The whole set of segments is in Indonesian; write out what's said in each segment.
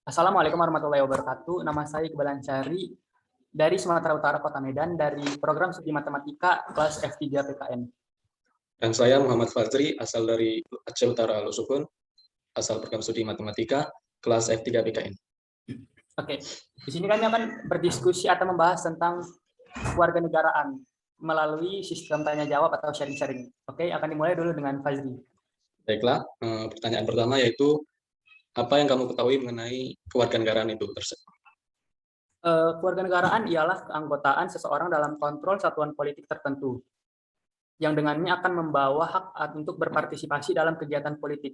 Assalamualaikum warahmatullahi wabarakatuh. Nama saya Iqbal Ansari dari Sumatera Utara, Kota Medan, dari program Studi Matematika kelas F3 PKN. Dan saya Muhammad Fazri, asal dari Aceh Utara, Lusukun, asal program studi Matematika, kelas F3 PKN. Oke, di sini kami akan berdiskusi atau membahas tentang kewarganegaraan melalui sistem tanya jawab atau sharing-sharing. Oke, akan dimulai dulu dengan Fazri. Baiklah, pertanyaan pertama yaitu, apa yang kamu ketahui mengenai kewarganegaraan itu? Kewarganegaraan ialah keanggotaan seseorang dalam kontrol satuan politik tertentu, yang dengannya akan membawa hak untuk berpartisipasi dalam kegiatan politik.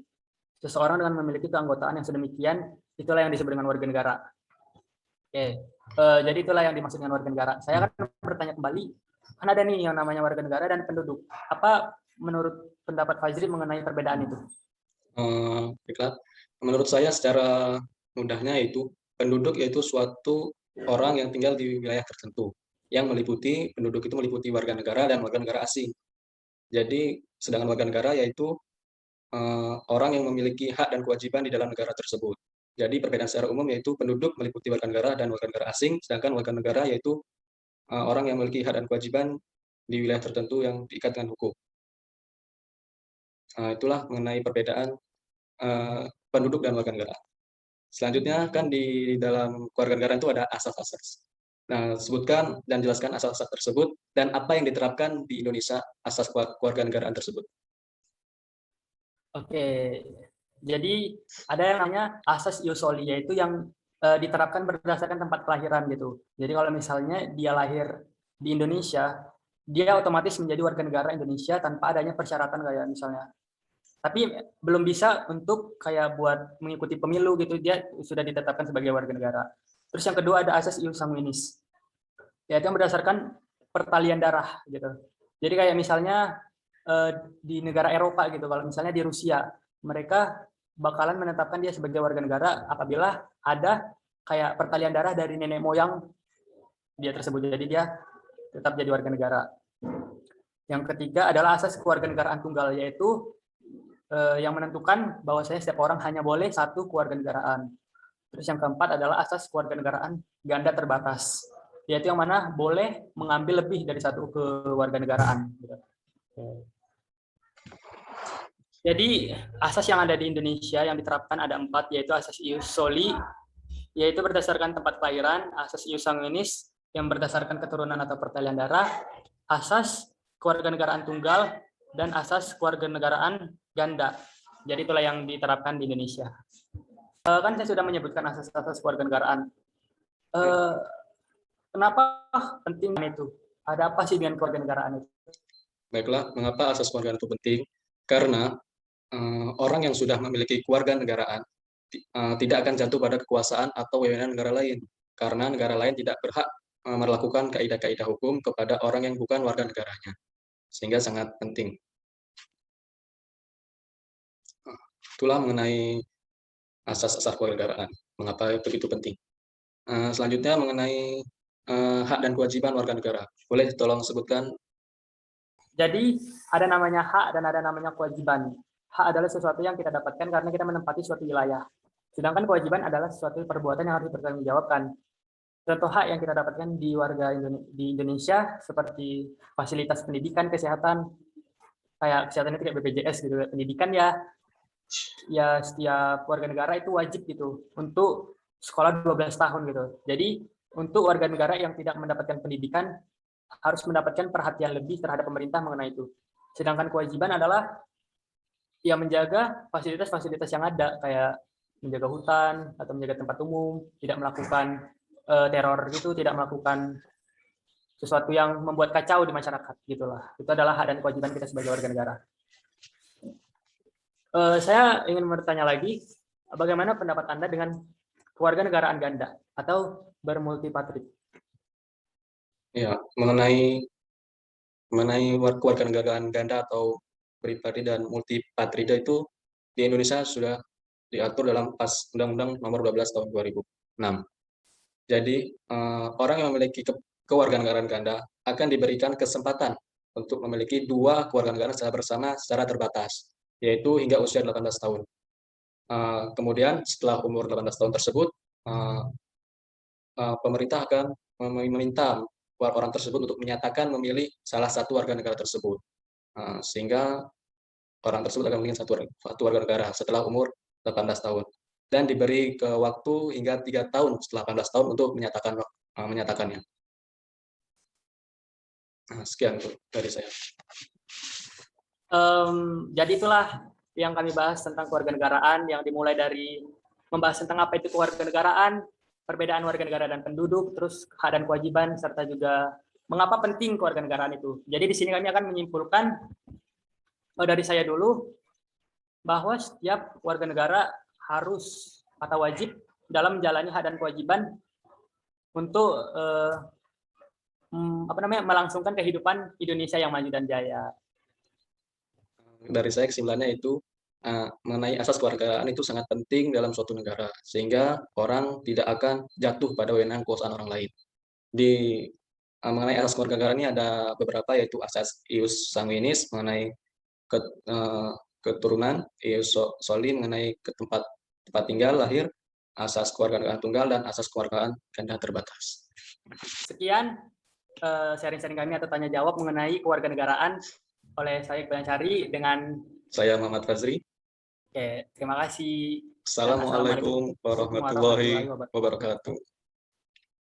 Seseorang dengan memiliki keanggotaan yang sedemikian, itulah yang disebut dengan warga negara. Oke, jadi itulah yang dimaksud dengan warga negara. Saya akan bertanya kembali, kan ada nih yang namanya warga negara dan penduduk. Apa menurut pendapat Fazri mengenai perbedaan itu? Baiklah, menurut saya secara mudahnya itu, penduduk yaitu suatu orang yang tinggal di wilayah tertentu, yang meliputi, penduduk itu meliputi warga negara dan warga negara asing. Jadi, sedangkan warga negara yaitu orang yang memiliki hak dan kewajiban di dalam negara tersebut. Jadi perbedaan secara umum yaitu penduduk meliputi warga negara dan warga negara asing, sedangkan warga negara yaitu orang yang memiliki hak dan kewajiban di wilayah tertentu yang diikat dengan hukum. Itulah mengenai perbedaan penduduk dan warga negara. Selanjutnya kan di dalam keluarga negara itu ada asas-asas. Nah, sebutkan dan jelaskan asas-asas tersebut dan apa yang diterapkan di Indonesia asas keluarga negaraan tersebut. Oke, jadi ada yang namanya asas iusoli, yaitu yang diterapkan berdasarkan tempat kelahiran gitu. Jadi kalau misalnya dia lahir di Indonesia, dia otomatis menjadi warga negara Indonesia tanpa adanya persyaratan kayak misalnya. Tapi belum bisa untuk kayak buat mengikuti pemilu gitu, dia sudah ditetapkan sebagai warga negara. Terus yang kedua ada asas ius sanguinis, yaitu yang berdasarkan pertalian darah gitu. Jadi kayak misalnya di negara Eropa gitu, kalau misalnya di Rusia, mereka bakalan menetapkan dia sebagai warga negara apabila ada kayak pertalian darah dari nenek moyang dia tersebut, jadi dia tetap jadi warga negara. Yang ketiga adalah asas kewarganegaraan tunggal, yaitu yang menentukan bahwasanya setiap orang hanya boleh satu kewarganegaraan. Terus yang keempat adalah asas kewarganegaraan ganda terbatas, yaitu yang mana boleh mengambil lebih dari satu kewarganegaraan. Jadi asas yang ada di Indonesia yang diterapkan ada 4, yaitu asas ius soli, yaitu berdasarkan tempat kelahiran, asas ius sanguinis yang berdasarkan keturunan atau pertalian darah, asas kewarganegaraan tunggal, dan asas kewarganegaraan ganda. Jadi itulah yang diterapkan di Indonesia. Kan saya sudah menyebutkan asas-asas kewarganegaraan. Kenapa penting itu? Ada apa sih dengan kewarganegaraan itu? Baiklah, mengapa asas kewarganegaraan itu penting? Karena orang yang sudah memiliki kewarganegaraan tidak akan jatuh pada kekuasaan atau wewenang negara lain, karena negara lain tidak berhak melakukan kaidah-kaidah hukum kepada orang yang bukan warga negaranya, sehingga sangat penting. Itulah mengenai asas-asas kewarganegaraan, mengapa begitu penting. Selanjutnya mengenai hak dan kewajiban warga negara. Boleh tolong sebutkan? Jadi ada namanya hak dan ada namanya kewajiban. Hak adalah sesuatu yang kita dapatkan karena kita menempati suatu wilayah. Sedangkan kewajiban adalah sesuatu perbuatan yang harus dipertanggungjawabkan. Contoh hak yang kita dapatkan di warga di Indonesia seperti fasilitas pendidikan, kesehatan, kayak kesehatan itu kayak BPJS gitu. Pendidikan ya setiap warga negara itu wajib gitu untuk sekolah 12 tahun gitu. Jadi untuk warga negara yang tidak mendapatkan pendidikan harus mendapatkan perhatian lebih terhadap pemerintah mengenai itu. Sedangkan kewajiban adalah yang menjaga fasilitas-fasilitas yang ada, kayak menjaga hutan atau menjaga tempat umum, tidak melakukan teror gitu, tidak melakukan sesuatu yang membuat kacau di masyarakat gitulah. Itu adalah hak dan kewajiban kita sebagai warga negara. Saya ingin bertanya lagi, bagaimana pendapat Anda dengan kewarganegaraan ganda atau bermultipatrid? Ya, mengenai kewarganegaraan ganda atau beripatrid dan multipatrida itu di Indonesia sudah diatur dalam Undang-Undang Nomor 12 Tahun 2006. Jadi orang yang memiliki kewarganegaraan ganda akan diberikan kesempatan untuk memiliki 2 kewarganegaraan secara bersama secara terbatas, yaitu hingga usia 18 tahun. Kemudian setelah umur 18 tahun tersebut, eh, pemerintah akan meminta orang tersebut untuk menyatakan memilih salah satu warga negara tersebut. Sehingga orang tersebut akan memilih satu warga negara setelah umur 18 tahun. Dan diberi ke waktu hingga 3 tahun setelah 18 tahun untuk menyatakannya. Sekian dari saya. Jadi itulah yang kami bahas tentang kewarganegaraan, yang dimulai dari membahas tentang apa itu kewarganegaraan, perbedaan warga negara dan penduduk, terus hak dan kewajiban, serta juga mengapa penting kewarganegaraan itu. Jadi di sini kami akan menyimpulkan dari saya dulu bahwa setiap warga negara harus atau wajib dalam menjalani hak dan kewajiban untuk melangsungkan kehidupan Indonesia yang maju dan jaya. Dari saya kesimpulannya itu mengenai asas kewarganegaraan itu sangat penting dalam suatu negara, sehingga orang tidak akan jatuh pada wewenang kekuasaan orang lain. Mengenai asas kewarganegaraan ini ada beberapa, yaitu asas ius sanguinis mengenai keturunan, ius soli mengenai tempat tinggal lahir, asas kewarganegaraan tunggal, dan asas kewarganegaraan ganda terbatas. Sekian sharing-sharing kami atau tanya jawab mengenai kewarganegaraan oleh saya Iqbal Ansari dengan saya Muhammad Fazri. Oke, terima kasih. Assalamualaikum warahmatullahi wabarakatuh.